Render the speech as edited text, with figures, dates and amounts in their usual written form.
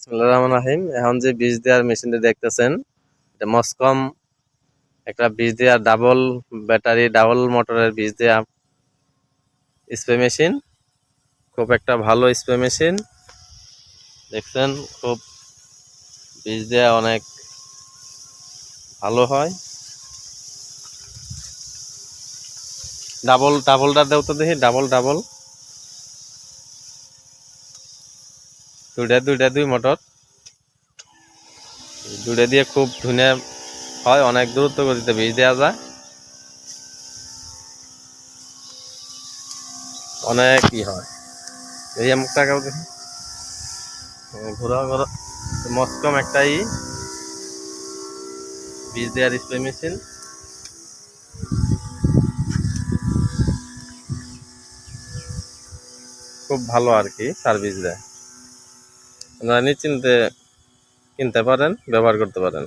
বিসমিল্লাহির রহমানির রহিম। এখন যে বীজ দেওয়ার মেশিনটা দেখতেছেন, এটা মসকম একটা বীজ দেওয়ার ডাবল ব্যাটারি ডাবল মোটরের বীজ দেওয়া স্প্রে মেশিন। খুব একটা ভালো স্প্রে মেশিন। দেখছেন, খুব বীজ দেওয়া অনেক ভালো হয়। ডাবলটা দেও তো দেখি, ডাবল দুই মোটর, দুইটা দিয়ে খুব ধুনে হয়, অনেক দূরত্ব গতিতে বীজ দেওয়া যায়, অনেক হয়। এই মুখ টাকাও দেখি, ঘোরা ঘোরা মসকম একটাই বীজ দেওয়ার স্প্রে মেশিন। খুব ভালো আর কি, সার্ভিস দেয়। আপনারা নিশ্চিন্তে কিনতে পারেন, ব্যবহার করতে পারেন।